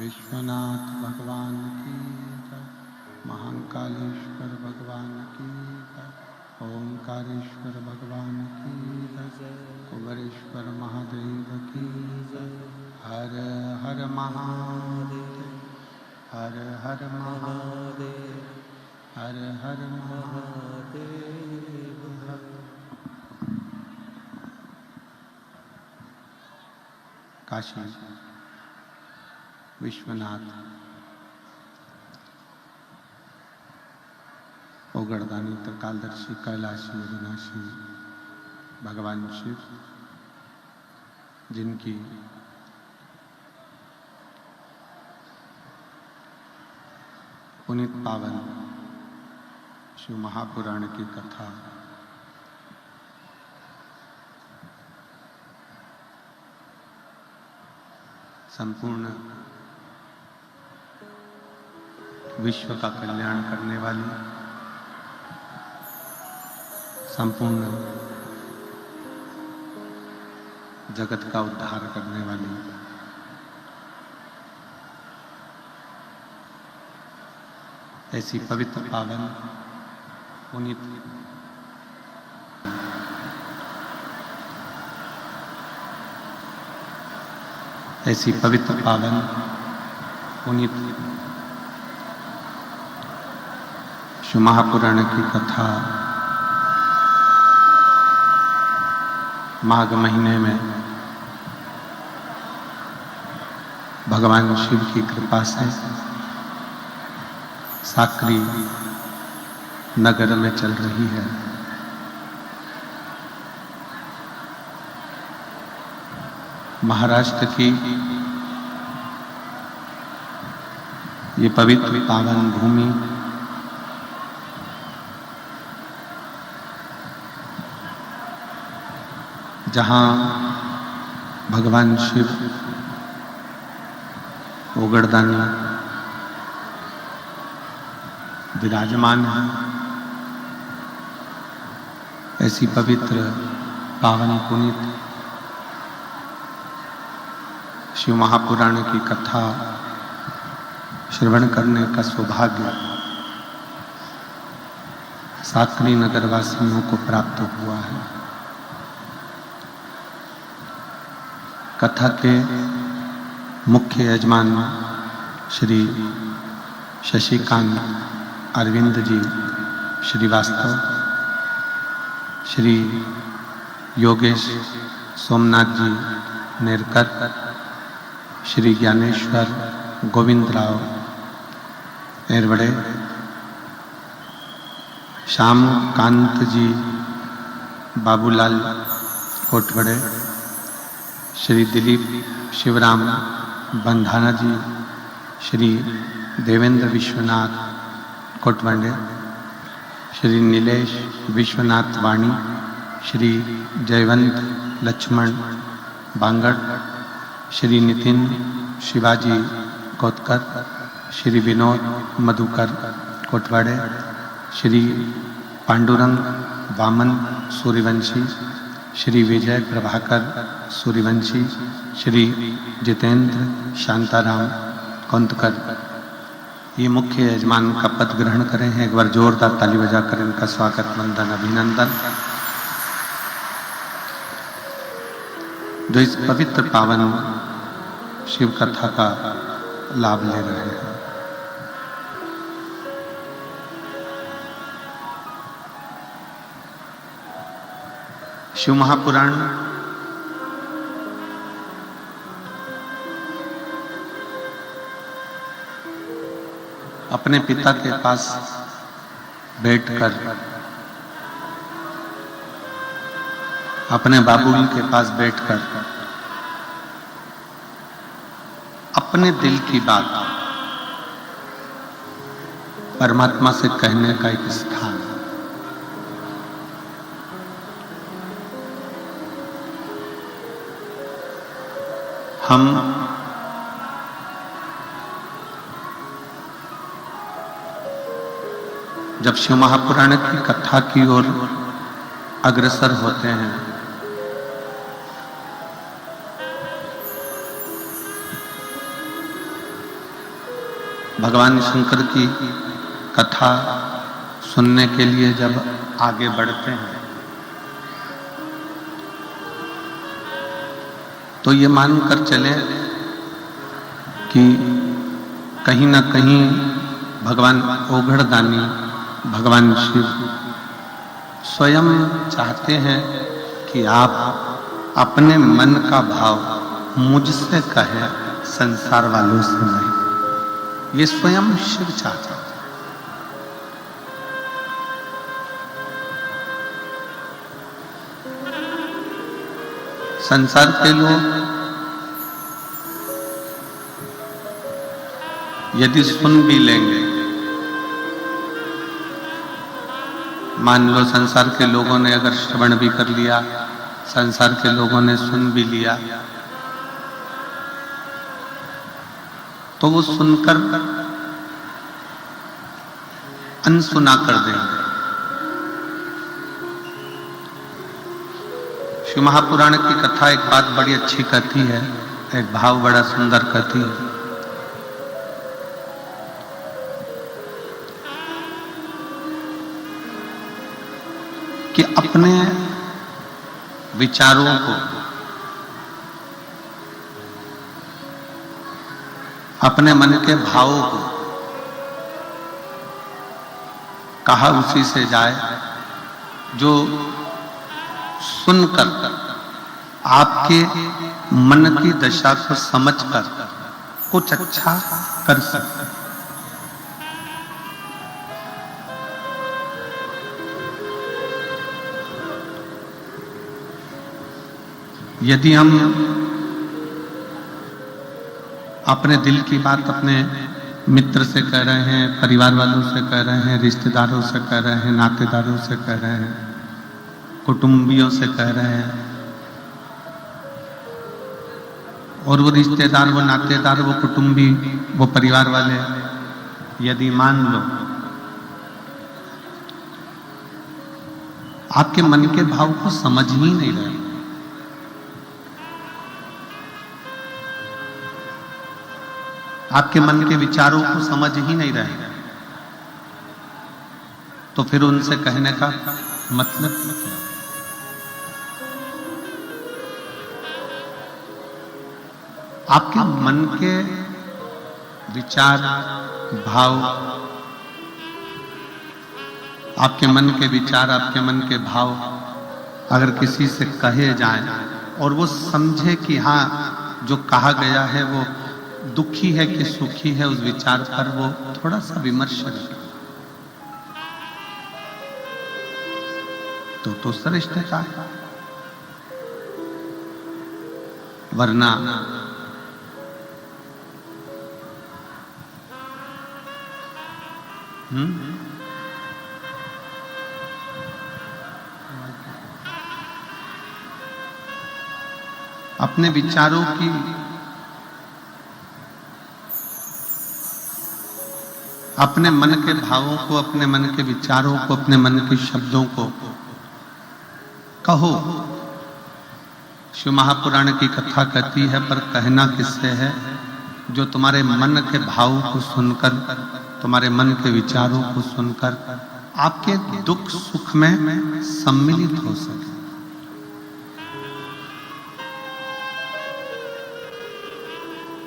विश्वनाथ भगवान की जय, महाकालेश्वर भगवान की जय, ओंकारेश्वर भगवान की जय, कुबेरेश्वर महादेव की जय। हर हर महादेव, हर हर महादेव, हर हर महादेव। काशी विश्वनाथ ओगड़दानी त्रिकालदर्शी कैलाशी अविनाशी भगवान शिव, जिनकी पुनीत पावन शिव महापुराण की कथा संपूर्ण विश्व का कल्याण करने वाली, संपूर्ण जगत का उद्धार करने वाली ऐसी पवित्र पावन पुनीत ऐसी पवित्र पावन पुनीत शिव महापुराण की कथा माघ महीने में भगवान शिव की कृपा से साकरी नगर में चल रही है। महाराष्ट्र की ये पवित्र पावन भूमि जहाँ भगवान शिव ओगड़दानी विराजमान है, ऐसी पवित्र पावन पुनीत शिव महापुराण की कथा श्रवण करने का सौभाग्य साकरी नगर वासियों को प्राप्त हुआ है। कथा के मुख्य यजमान श्री शशिकांत अरविंद जी श्रीवास्तव, श्री योगेश सोमनाथ जी नेरकर, श्री ज्ञानेश्वर गोविंदराव एरवड़े, श्याम कांत जी बाबूलाल कोटवड़े, श्री दिलीप शिवराम बंधाना जी, श्री देवेंद्र विश्वनाथ कोटवंडे, श्री नीलेश विश्वनाथ वाणी, श्री जयवंत लक्ष्मण बांगड़, श्री नितिन शिवाजी कोतकर, श्री विनोद मधुकर कोटवाड़े, श्री पांडुरंग वामन सूर्यवंशी, श्री विजय प्रभाकर सूर्यवंशी, श्री जितेंद्र शांताराम कोंतकर, ये मुख्य यजमान का पद ग्रहण करें हैं। एक बार जोरदार ताली बजाकर इनका स्वागत वंदन अभिनंदन। जो इस पवित्र पावन शिव कथा का लाभ ले रहे हैं। शिव महापुराण अपने पिता के पास बैठकर, अपने बाबूल के पास बैठकर अपने दिल की बात परमात्मा से कहने का एक स्थान। हम जब शिव महापुराण की कथा की ओर अग्रसर होते हैं भगवान शंकर की कथा सुनने के लिए जब आगे बढ़ते हैं तो ये मानकर चले कि कहीं ना कहीं भगवान ओघड़दानी भगवान शिव स्वयं चाहते हैं कि आप अपने मन का भाव मुझसे कहें, संसार वालों से नहीं। ये स्वयं शिव चाहते हैं। संसार के लोग यदि सुन भी लेंगे, मान लो संसार के लोगों ने अगर श्रवण भी कर लिया, संसार के लोगों ने सुन भी लिया, तो वो सुनकर अनसुना कर देंगे। शिव महापुराण की कथा एक बात बड़ी अच्छी कहती है, एक भाव बड़ा सुंदर कहती है कि अपने विचारों को अपने मन के भावों को कहा उसी से जाए जो सुनकर आपके मन की दशा को समझकर कुछ अच्छा कर सकते। यदि हम अपने दिल की बात अपने मित्र से कह रहे हैं, परिवार वालों से कह रहे हैं, रिश्तेदारों से कह रहे हैं, नातेदारों से कह रहे हैं, कुटुंबियों से कह रहे हैं, और वो रिश्तेदार, वो नातेदार, वो कुटुंबी, वो परिवार वाले यदि मान लो आपके मन के भाव को समझ ही नहीं रहे, आपके मन के विचारों को समझ ही नहीं रहे, तो फिर उनसे कहने का मतलब क्या? आपके मन के विचार, भाव, आपके मन के विचार, आपके मन के भाव अगर किसी से कहे जाएं और वो समझे कि हाँ जो कहा गया है वो दुखी है कि सुखी है, उस विचार पर वो थोड़ा सा विमर्श करे तो श्रेष्ठता है। वरना अपने विचारों की, अपने मन के भावों को, अपने मन के विचारों को, अपने मन के शब्दों को कहो। शिव महापुराण की कथा कहती है, पर कहना किससे है? जो तुम्हारे मन के भाव को सुनकर, तुम्हारे मन के विचारों को सुनकर आपके दुख सुख में सम्मिलित हो सके।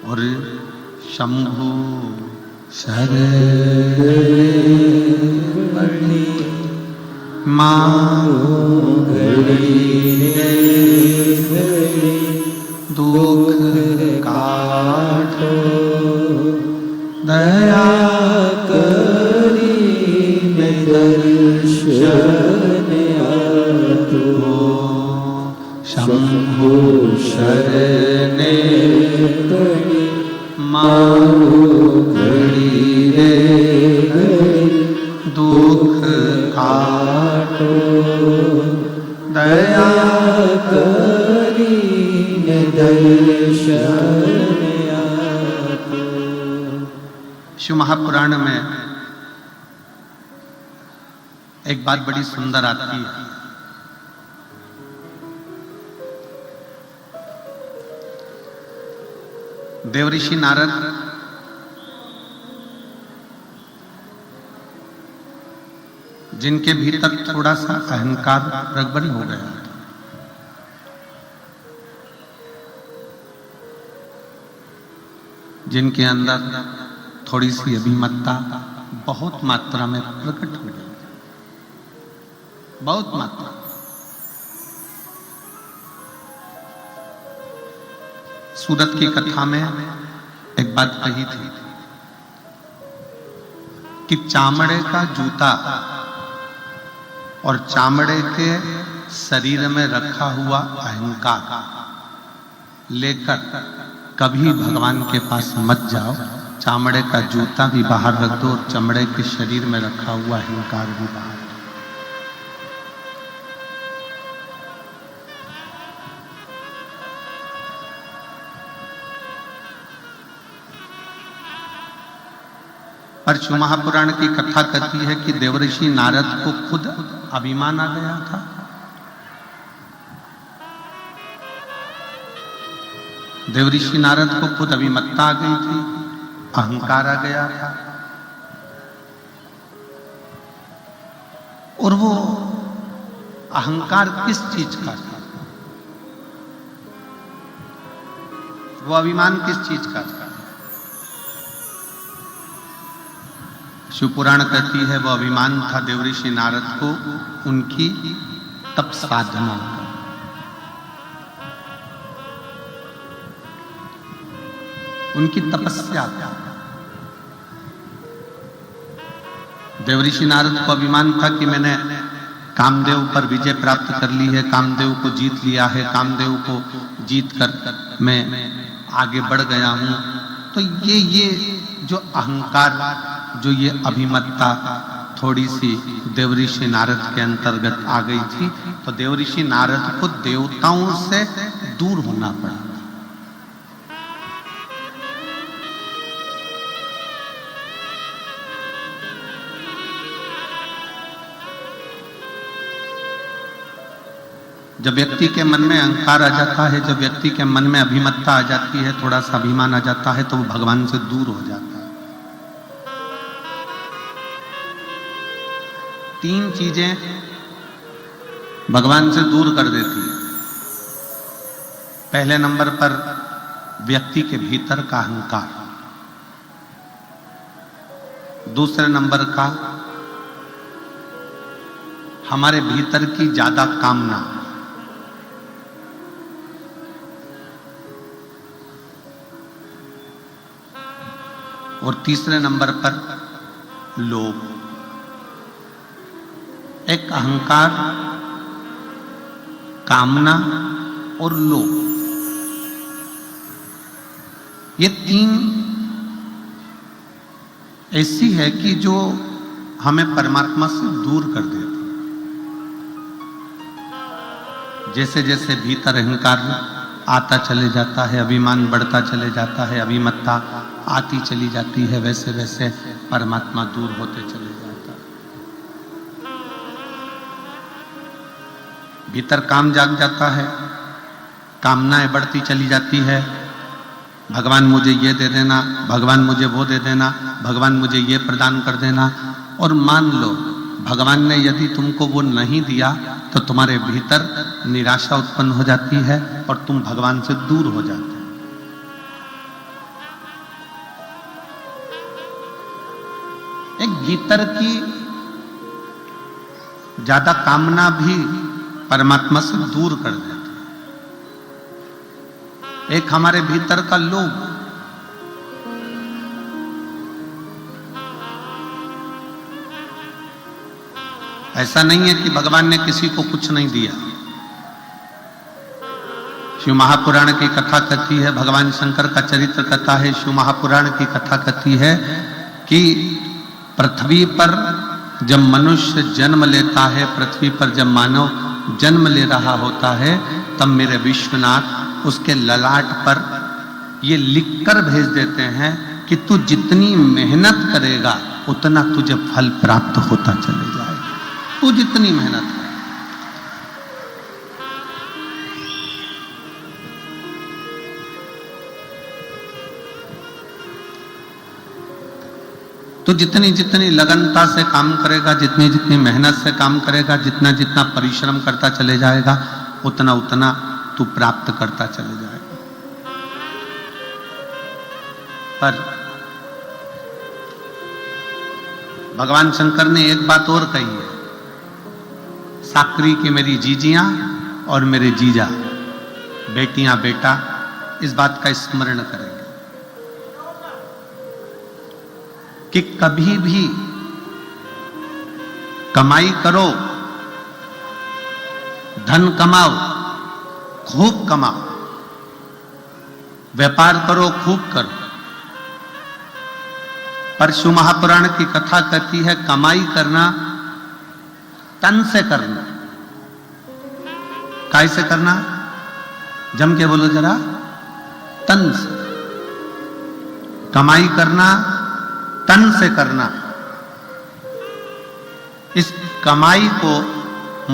और शंभु शरण मांगो दुख काटो, दया करी दर्शन आतो। शंभु शरण मांगो घड़ी रे दुख काटो, दया करी दर्शन आतो। शिव महापुराण में एक बात बड़ी सुंदर आती है। देवऋषि नारद जिनके भीतर थोड़ा सा अहंकार प्रबल हो गया, जिनके अंदर थोड़ी सी अभिमतता बहुत मात्रा में प्रकट हो गई, बहुत मात्रा। सूरत की कथा में एक बात कही थी कि चामड़े का जूता और चामड़े के शरीर में रखा हुआ अहंकार लेकर कभी भगवान के पास मत जाओ। चामड़े का जूता भी बाहर रख दो और चमड़े के शरीर में रखा हुआ अहंकार भी बाहर। पर शिव महापुराण की कथा कहती है कि देवऋषि नारद को खुद अभिमान आ गया था। देवऋषि नारद को खुद अभिमत्ता आ गई थी, अहंकार आ गया था। और वो अहंकार किस चीज का था? वो अभिमान किस चीज का था? शिवपुराण कहती है वह अभिमान था देवऋषि नारद को उनकी तप साधना, उनकी तपस्या। देवऋषि नारद को अभिमान था कि मैंने कामदेव पर विजय प्राप्त कर ली है, कामदेव को जीत लिया है, कामदेव को जीत कर मैं आगे बढ़ गया हूं। तो ये जो अहंकार, जो ये अभिमत्ता थोड़ी सी देवऋषि नारद के अंतर्गत आ गई थी, तो देवऋषि नारद को देवताओं से दूर होना पड़ा। जब व्यक्ति के मन में अहंकार आ जाता है, जब व्यक्ति के मन में अभिमत्ता आ जाती है, थोड़ा सा अभिमान आ जाता है, तो वो भगवान से दूर हो जाता है। तीन चीजें भगवान से दूर कर देती है। पहले नंबर पर व्यक्ति के भीतर का अहंकार, दूसरे नंबर का हमारे भीतर की ज्यादा कामना, और तीसरे नंबर पर लोभ। एक अहंकार, कामना और लोभ, ये तीन ऐसी है कि जो हमें परमात्मा से दूर कर देती। जैसे जैसे भीतर अहंकार आता चले जाता है, अभिमान बढ़ता चले जाता है, अभिमत्ता आती चली जाती है, वैसे वैसे परमात्मा दूर होते चले जाता है। भीतर काम जाग जाता है, कामनाएं बढ़ती चली जाती है। भगवान मुझे ये दे देना, भगवान मुझे वो दे देना, भगवान मुझे ये प्रदान कर देना। और मान लो भगवान ने यदि तुमको वो नहीं दिया तो तुम्हारे भीतर निराशा उत्पन्न हो जाती है और तुम भगवान से दूर हो जाते हो। एक भीतर की ज्यादा कामना भी परमात्मा से दूर कर देती है। एक हमारे भीतर का लोभ, ऐसा नहीं है कि भगवान ने किसी को कुछ नहीं दिया। शिव महापुराण की कथा कहती है, भगवान शंकर का चरित्र कहता है, शिव महापुराण की कथा कहती है कि पृथ्वी पर जब मनुष्य जन्म लेता है, पृथ्वी पर जब मानव जन्म ले रहा होता है, तब मेरे विश्वनाथ उसके ललाट पर ये लिखकर भेज देते हैं कि तू जितनी मेहनत करेगा उतना तुझे फल प्राप्त होता चले जाएगा। तू जितनी मेहनत कर, तो जितनी जितनी लगनता से काम करेगा, जितनी जितनी मेहनत से काम करेगा, जितना जितना परिश्रम करता चले जाएगा, उतना उतना तू प्राप्त करता चले जाएगा। पर भगवान शंकर ने एक बात और कही है, साकरी की मेरी जीजियां और मेरे जीजा, बेटियां बेटा, इस बात का स्मरण करेंगे कि कभी भी कमाई करो, धन कमाओ, खूब कमाओ, व्यापार करो, खूब करो, पर शिव महापुराण की कथा कहती है कमाई करना तन से करना। काय से करना? जम के बोलो जरा, तन से। कमाई करना तन से करना। इस कमाई को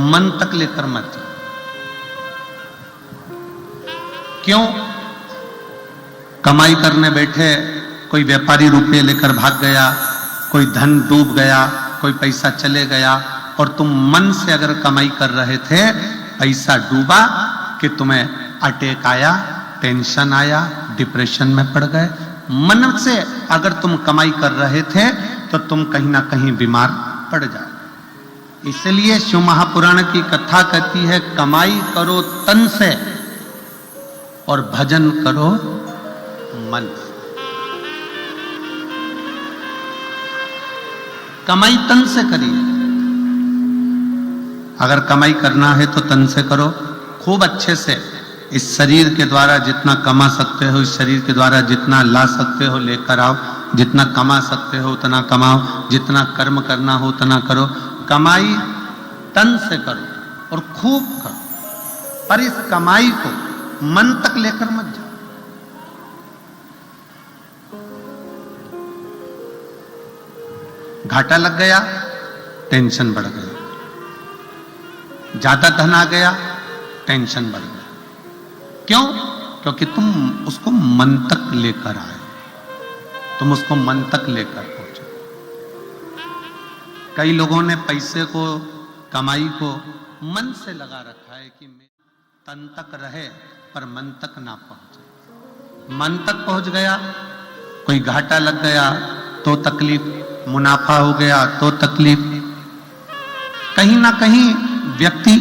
मन तक लेकर मत जाओ। क्यों? कमाई करने बैठे कोई व्यापारी रुपये लेकर भाग गया, कोई धन डूब गया, कोई पैसा चले गया, और तुम मन से अगर कमाई कर रहे थे, पैसा डूबा कि तुम्हें अटैक आया, टेंशन आया, डिप्रेशन में पड़ गए। मन से अगर तुम कमाई कर रहे थे तो तुम कहीं ना कहीं बीमार पड़ जाओ। इसलिए शिव महापुराण की कथा कहती है, कमाई करो तन से और भजन करो मन से। कमाई तन से करिए। अगर कमाई करना है तो तन से करो, खूब अच्छे से। इस शरीर के द्वारा जितना कमा सकते हो, इस शरीर के द्वारा जितना ला सकते हो लेकर आओ। जितना कमा सकते हो उतना कमाओ, जितना कर्म करना हो उतना करो। कमाई तन से करो और खूब करो, पर इस कमाई को मन तक लेकर मत जाओ। घाटा लग गया, टेंशन बढ़ गया। ज्यादा धन आ गया, टेंशन बढ़ गया। क्यों? क्योंकि तुम उसको मन तक लेकर आए, तुम उसको मन तक लेकर पहुंचे। कई लोगों ने पैसे को, कमाई को मन से लगा रखा है कि तन तक रहे पर मन तक ना पहुंचे। मन तक पहुंच गया, कोई घाटा लग गया तो तकलीफ, मुनाफा हो गया तो तकलीफ। कहीं ना कहीं व्यक्ति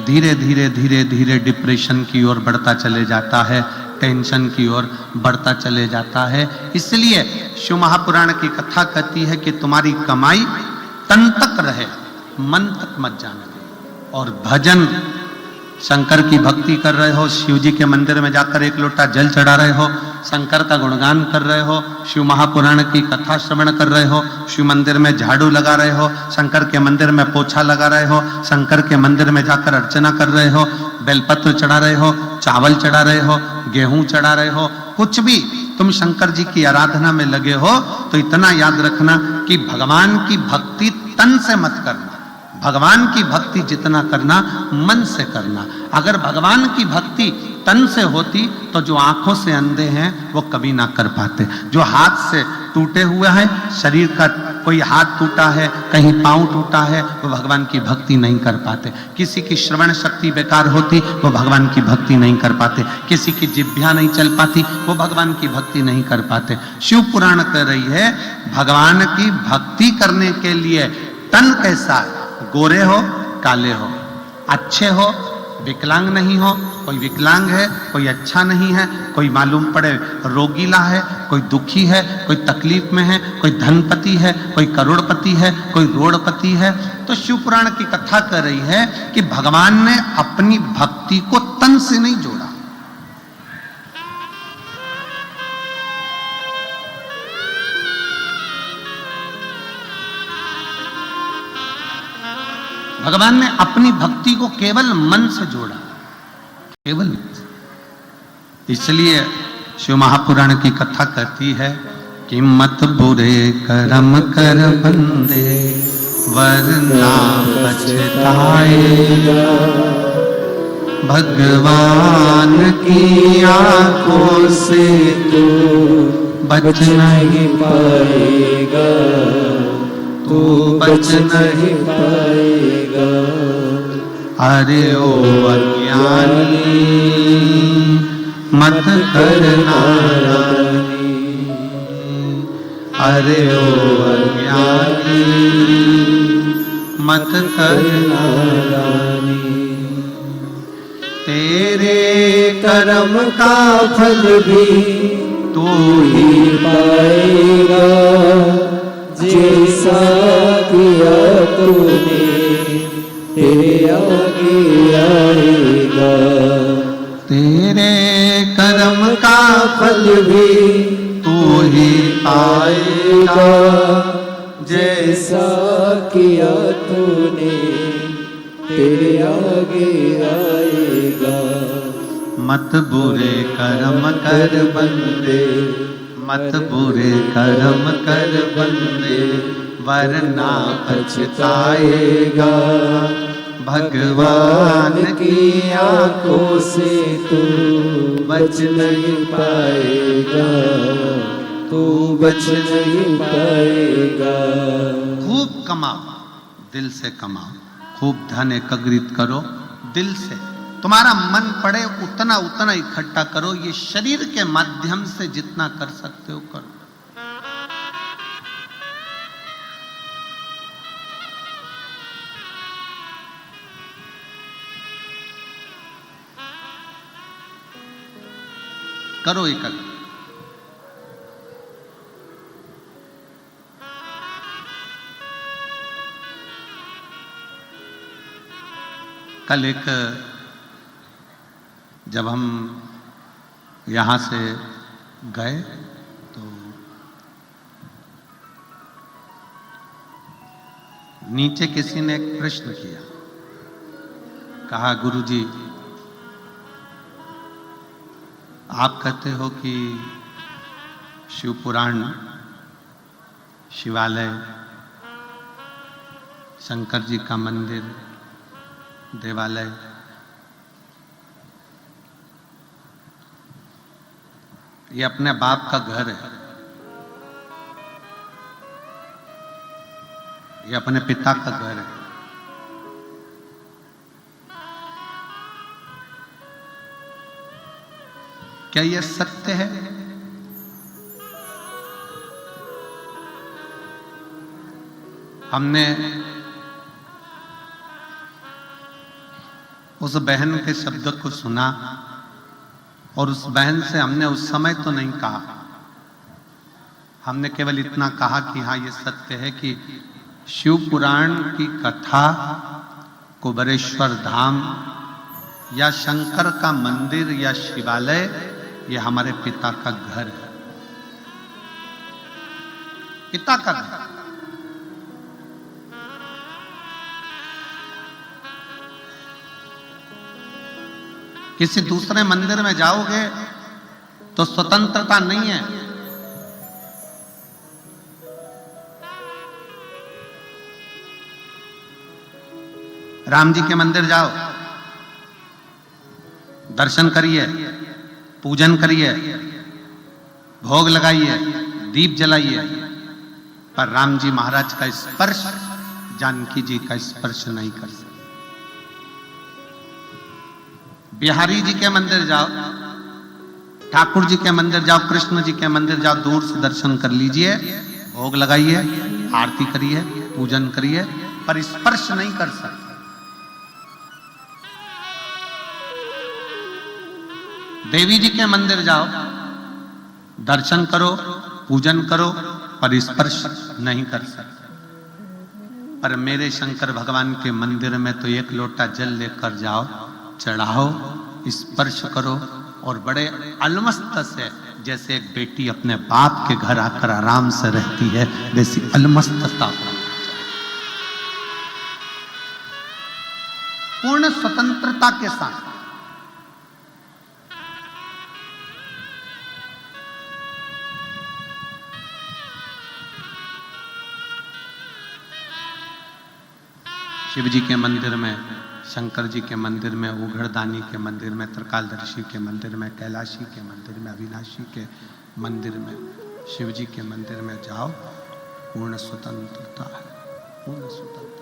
धीरे धीरे धीरे धीरे डिप्रेशन की ओर बढ़ता चले जाता है, टेंशन की ओर बढ़ता चले जाता है। इसलिए शिव महापुराण की कथा कहती है कि तुम्हारी कमाई तन तक रहे, मन तक मत जाने दो। और भजन, शंकर की भक्ति कर रहे हो, शिव जी के मंदिर में जाकर एक लोटा जल चढ़ा रहे हो, शंकर का गुणगान कर रहे हो, शिव महापुराण की कथा श्रवण कर रहे हो, शिव मंदिर में झाड़ू लगा रहे हो, शंकर के मंदिर में पोछा लगा रहे हो, शंकर के मंदिर में जाकर अर्चना कर रहे हो, बेलपत्र चढ़ा रहे हो, चावल चढ़ा रहे हो, गेहूं चढ़ा रहे हो, कुछ भी तुम शंकर जी की आराधना में लगे हो, तो इतना याद रखना कि भगवान की भक्ति तन से मत करना। भगवान की भक्ति जितना करना मन से करना। अगर भगवान की भक्ति तन से होती तो जो आंखों से अंधे हैं वो कभी ना कर पाते, जो हाथ से टूटे हुए हैं, शरीर का कोई हाथ टूटा है, कहीं पांव टूटा है, वो भगवान की भक्ति नहीं कर पाते। किसी की श्रवण शक्ति बेकार होती, वो भगवान की भक्ति नहीं कर पाते। किसी की जिह्वा नहीं चल पाती, वो भगवान की भक्ति नहीं कर पाते। शिव पुराण कह रही है, भगवान की भक्ति करने के लिए तन कैसा है, गोरे हो काले हो, अच्छे हो विकलांग नहीं हो, कोई विकलांग है कोई अच्छा नहीं है, कोई मालूम पड़े रोगीला है, कोई दुखी है, कोई तकलीफ में है, कोई धनपति है, कोई करोड़पति है, कोई रोड़पति है। तो शिव पुराण की कथा कर रही है कि भगवान ने अपनी भक्ति को तन से नहीं जोड़ा। भगवान ने अपनी भक्ति को केवल मन से जोड़ा, केवल। इसलिए शिव महापुराण की कथा कहती है कि मत बुरे कर्म कर बंदे वरना पछताएगा, भगवान की आंखों से तू बच नहीं पाएगा, तू बच नहीं पाएगा। अरे ओ अज्ञानी मत करना रानी, अरे ओ अज्ञानी मत करना रानी। तेरे कर्म का फल भी तू ही पाएगा, जैसा किया तूने तेरे आगे आएगा। तेरे कर्म का फल भी तू ही पाएगा, जैसा किया तूने तेरे आगे आएगा। मत बुरे कर्म कर बंदे, मत बुरे कर्म कर बंदे वरना पछताएगा, भगवान की आंखों से तू बच नहीं पाएगा, तू बच नहीं पाएगा। खूब कमाओ, दिल से कमाओ, खूब धन एकत्रित करो दिल से। तुम्हारा मन पड़े उतना उतना इकट्ठा करो, ये शरीर के माध्यम से जितना कर सकते हो करो। करो एकल। कल एक जब हम यहां से गए तो नीचे किसी ने एक प्रश्न किया, कहा गुरुजी आप कहते हो कि शिव पुराण, शिवालय, शंकर जी का मंदिर, देवालय, ये अपने बाप का घर है, ये अपने पिता का घर है। क्या यह सत्य है? हमने उस बहन के शब्द को सुना और उस बहन से हमने उस समय तो नहीं कहा, हमने केवल इतना कहा कि हाँ ये सत्य है कि शिव पुराण की कथा, कुबेरेश्वर धाम या शंकर का मंदिर या शिवालय, ये हमारे पिता का घर है, पिता का घर। किसी दूसरे मंदिर में जाओगे तो स्वतंत्रता नहीं है। राम जी के मंदिर जाओ, दर्शन करिए, पूजन करिए, भोग लगाइए, दीप जलाइए, पर राम जी महाराज का स्पर्श, जानकी जी का स्पर्श नहीं कर सकते। बिहारी जी के मंदिर जाओ, ठाकुर जी के मंदिर जाओ, कृष्ण जी के मंदिर जाओ, दूर से दर्शन कर लीजिए, भोग लगाइए, आरती करिए, पूजन करिए, पर स्पर्श नहीं कर सकते। देवी जी के मंदिर जाओ, दर्शन करो, पूजन करो, पर स्पर्श नहीं कर सकते। पर मेरे शंकर भगवान के मंदिर में तो एक लोटा जल लेकर जाओ, चढ़ाओ, स्पर्श करो और बड़े अलमस्त से, जैसे एक बेटी अपने बाप के घर आकर आराम से रहती है, वैसी अलमस्तता, पूर्ण स्वतंत्रता के साथ। शिव जी के मंदिर में, शंकर जी के मंदिर में, उघड़दानी के मंदिर में, त्रिकालदर्शी के मंदिर में, कैलाशी के मंदिर में, अविनाशी के मंदिर में, शिव जी के मंदिर में जाओ, पूर्ण स्वतंत्रता है, पूर्ण स्वतंत्रता।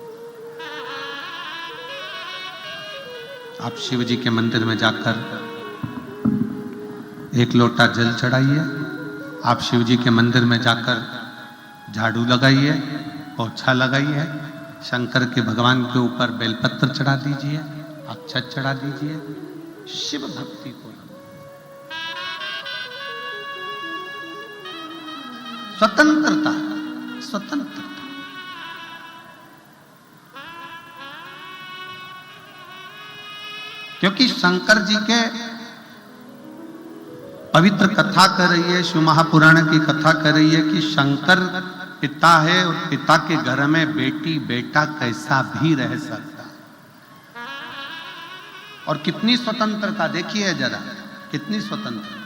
आप शिव जी के मंदिर में जाकर एक लोटा जल चढ़ाइए, आप शिव जी के मंदिर में जाकर झाड़ू लगाइए, पोछा लगाइए, शंकर के भगवान के ऊपर बेलपत्र चढ़ा दीजिए, अक्षत चढ़ा दीजिए, शिव भक्ति को। स्वतंत्रता, स्वतंत्रता। क्योंकि शंकर जी के पवित्र कथा कर रही है, शिव महापुराण की कथा कर रही है कि शंकर पिता है और पिता के घर में बेटी बेटा कैसा भी रह सकता है। और कितनी स्वतंत्रता देखिए जरा, कितनी स्वतंत्रता।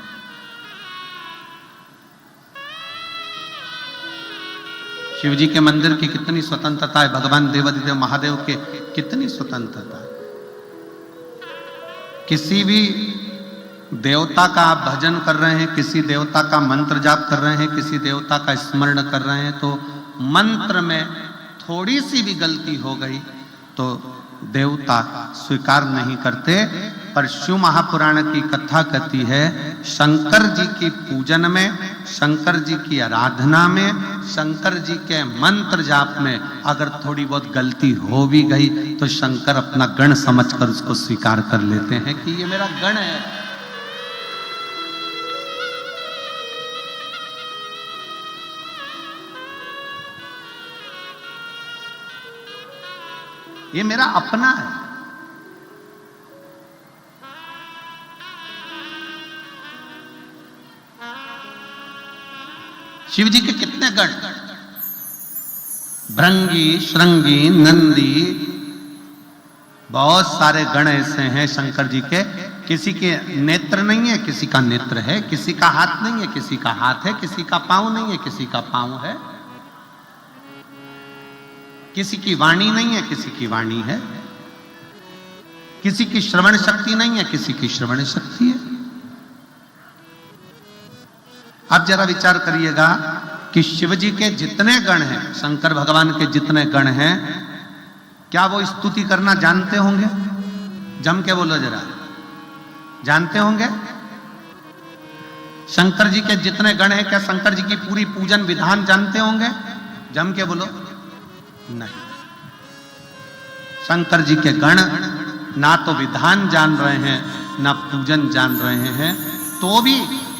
शिव जी के मंदिर की कितनी स्वतंत्रता है, भगवान देवाधिदेव महादेव के कितनी स्वतंत्रता है। किसी भी देवता का आप भजन कर रहे हैं, किसी देवता का मंत्र जाप कर रहे हैं, किसी देवता का स्मरण कर रहे हैं, तो मंत्र में थोड़ी सी भी गलती हो गई तो देवता स्वीकार नहीं करते। पर शिव महापुराण की कथा कहती है, शंकर जी की पूजन में, शंकर जी की आराधना में, शंकर जी के मंत्र जाप में अगर थोड़ी बहुत गलती हो भी गई तो शंकर अपना गण समझकर उसको स्वीकार कर लेते हैं कि ये मेरा गण है। ये मेरा अपना है। शिव जी के कितने गण, भृंगी, श्रृंगी, नंदी, बहुत सारे गण ऐसे हैं शंकर जी के। किसी के नेत्र नहीं है, किसी का नेत्र है, किसी का हाथ नहीं है, किसी का हाथ है, किसी का पांव नहीं है, किसी का पांव है, किसी की वाणी नहीं है, किसी की वाणी है, किसी की श्रवण शक्ति नहीं है, किसी की श्रवण शक्ति है। अब जरा विचार करिएगा कि शिव जी के जितने गण हैं, शंकर भगवान के जितने गण हैं, क्या वो स्तुति करना जानते होंगे? जम के बोलो जरा, जानते होंगे? शंकर जी के जितने गण हैं, क्या शंकर जी की पूरी पूजन विधान जानते होंगे? जम के बोलो। नहीं, शंकर जी के गण ना तो विधान जान रहे हैं, ना पूजन जान रहे हैं, तो भी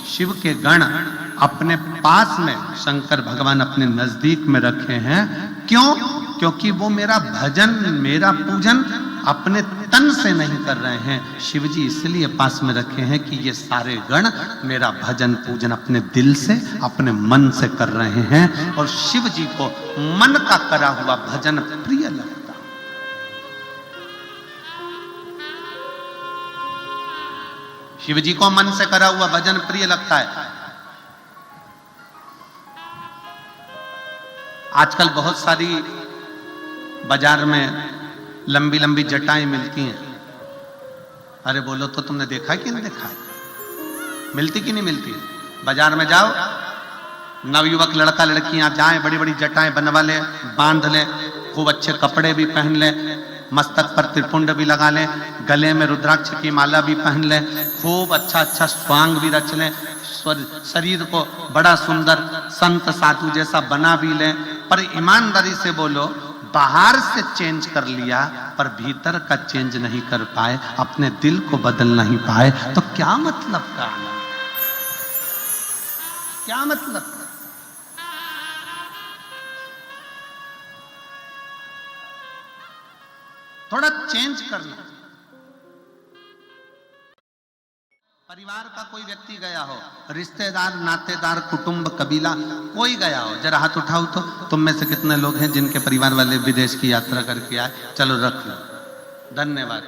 शिव के गण अपने पास में शंकर भगवान अपने नजदीक में रखे हैं। क्यों? क्योंकि वो मेरा भजन, मेरा पूजन अपने तन से नहीं कर रहे हैं। शिव जी इसलिए पास में रखे हैं कि ये सारे गण मेरा भजन पूजन अपने दिल से, अपने मन से कर रहे हैं, और शिव जी को मन का करा हुआ भजन प्रिय लगता। शिव जी को मन से करा हुआ भजन प्रिय लगता है। आजकल बहुत सारी बाजार में लंबी लंबी जटाएं मिलती हैं। अरे बोलो तो तुमने देखा है कि नहीं देखा है? मिलती कि नहीं मिलती? बाजार में जाओ, नवयुवक लड़का लड़कियां जाएं, बड़ी बड़ी जटाएं बनवा ले, बांध ले, खूब अच्छे कपड़े भी पहन ले, मस्तक पर त्रिपुंड भी लगा ले, गले में रुद्राक्ष की माला भी पहन ले, खूब अच्छा अच्छा स्वांग भी रच ले, शरीर को बड़ा सुंदर संत साधु जैसा बना भी ले। पर ईमानदारी से बोलो, बाहर से चेंज कर लिया पर भीतर का चेंज नहीं कर पाए, अपने दिल को बदल नहीं पाए, तो क्या मतलब का आनंद? क्या मतलब? थोड़ा चेंज करना। परिवार का कोई व्यक्ति गया हो, रिश्तेदार, नातेदार, कुटुंब, कबीला, कोई गया हो, जरा हाथ उठाओ तो तुम में से कितने लोग हैं जिनके परिवार वाले विदेश की यात्रा करके आए? चलो रख लो, धन्यवाद।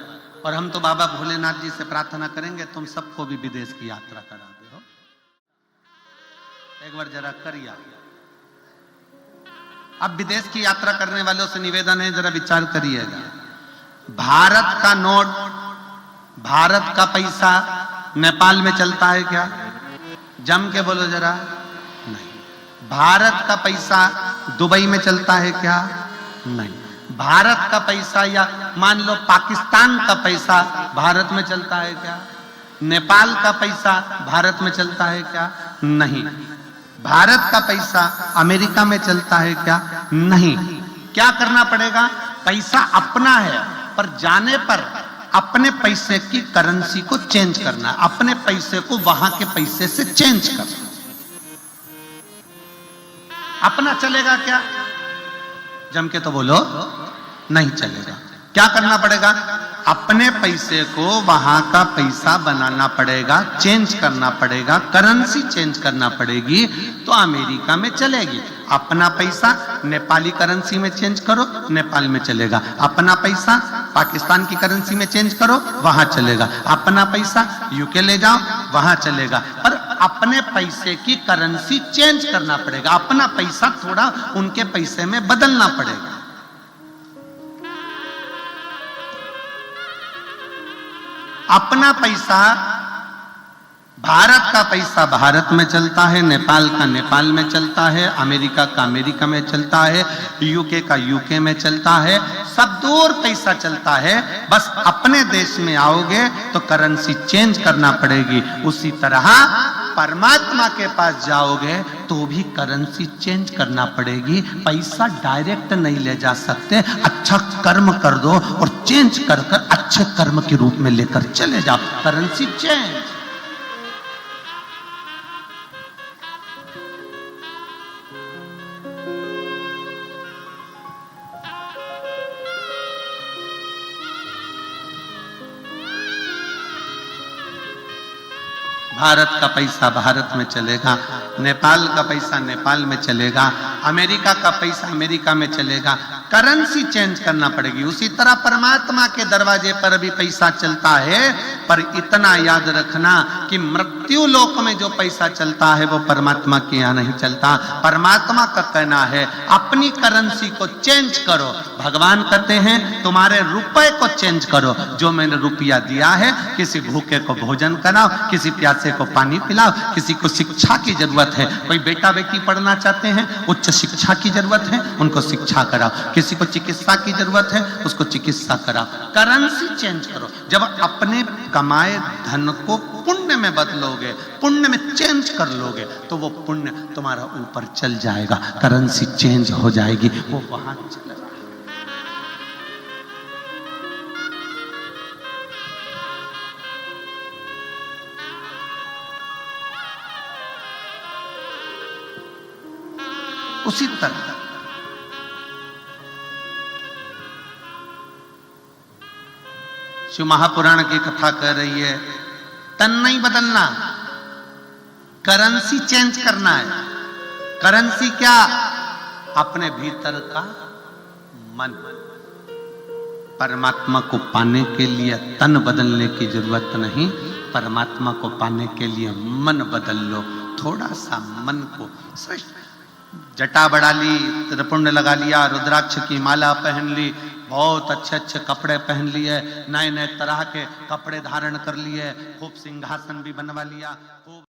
और हम तो बाबा भोलेनाथ जी से प्रार्थना करेंगे तुम सबको भी विदेश की यात्रा करा दे हो। एक बार जरा करिए। अब विदेश की यात्रा करने वालों से निवेदन है, जरा विचार करिएगा। भारत का नोट, भारत का पैसा नेपाल में चलता है क्या? जम के बोलो जरा। नहीं। भारत का पैसा दुबई में चलता है क्या? नहीं। भारत का पैसा या मान लो पाकिस्तान का पैसा भारत में चलता है क्या? नेपाल का पैसा भारत में चलता है क्या? नहीं। भारत का पैसा अमेरिका में चलता है क्या? नहीं। क्या करना पड़ेगा? पैसा अपना है, पर जाने पर अपने पैसे की करेंसी को चेंज करना, अपने पैसे को वहां के पैसे से चेंज करना। अपना चलेगा क्या? जम के तो बोलो, नहीं चलेगा। क्या करना पड़ेगा? अपने पैसे को वहां का पैसा बनाना पड़ेगा, चेंज करना पड़ेगा, करेंसी चेंज करना पड़ेगी, तो अमेरिका में चलेगी। अपना पैसा नेपाली करेंसी में चेंज करो, नेपाल में चलेगा। अपना पैसा पाकिस्तान की करेंसी में चेंज करो, वहां चलेगा। अपना पैसा यूके ले जाओ, वहां चलेगा। पर अपने पैसे की करेंसी चेंज करना पड़ेगा, अपना पैसा थोड़ा उनके पैसे में बदलना पड़ेगा। अपना पैसा, भारत का पैसा भारत में चलता है, नेपाल का नेपाल में चलता है, अमेरिका का अमेरिका में चलता है, यूके का यूके में चलता है, सब दूर पैसा चलता है। बस अपने देश में आओगे तो करेंसी चेंज करना पड़ेगी। उसी तरह परमात्मा के पास जाओगे तो भी करेंसी चेंज करना पड़ेगी। पैसा डायरेक्ट नहीं ले जा सकते। अच्छा कर्म कर दो और चेंज कर कर अच्छे कर्म के रूप में लेकर चले जाओ, करेंसी चेंज। भारत का पैसा भारत में चलेगा, नेपाल का पैसा नेपाल में चलेगा, अमेरिका का पैसा अमेरिका में चलेगा। करेंसी चेंज करना पड़ेगी। उसी तरह परमात्मा के दरवाजे पर भी पैसा चलता है, पर इतना याद रखना कि मृत्यु लोक में जो पैसा चलता है वो परमात्मा के यहाँ नहीं चलता। परमात्मा का कहना है अपनी करेंसी को चेंज करो। भगवान कहते हैं तुम्हारे रुपए को चेंज करो। जो मैंने रुपया दिया है, किसी भूखे को भोजन कराओ, किसी प्यासे को पानी पिलाओ, किसी को शिक्षा की जरूरत है, कोई बेटा बेटी पढ़ना चाहते हैं, उच्च शिक्षा की जरूरत है, उनको शिक्षा कराओ, किसी को चिकित्सा की जरूरत है, उसको चिकित्सा कराओ। करेंसी चेंज करो। जब अपने कमाए धन को पुण्य में बदलोगे, पुण्य में चेंज कर लोगे, तो वो पुण्य तुम्हारा ऊपर चल जाएगा, करेंसी चेंज हो जाएगी, वो वहां चला जाएगा। उसी तरह शिव महापुराण की कथा कह रही है, तन नहीं बदलना, करेंसी चेंज करना है। करेंसी क्या? अपने भीतर का मन। परमात्मा को पाने के लिए तन बदलने की जरूरत नहीं, परमात्मा को पाने के लिए मन बदल लो। थोड़ा सा मन को श्रेष्ठ, जटा बढ़ा ली, त्रिपुंड लगा लिया, रुद्राक्ष की माला पहन ली, बहुत अच्छे अच्छे कपड़े पहन लिए, नए नए तरह के कपड़े धारण कर लिए, खूब सिंहासन भी बनवा लिया, खूब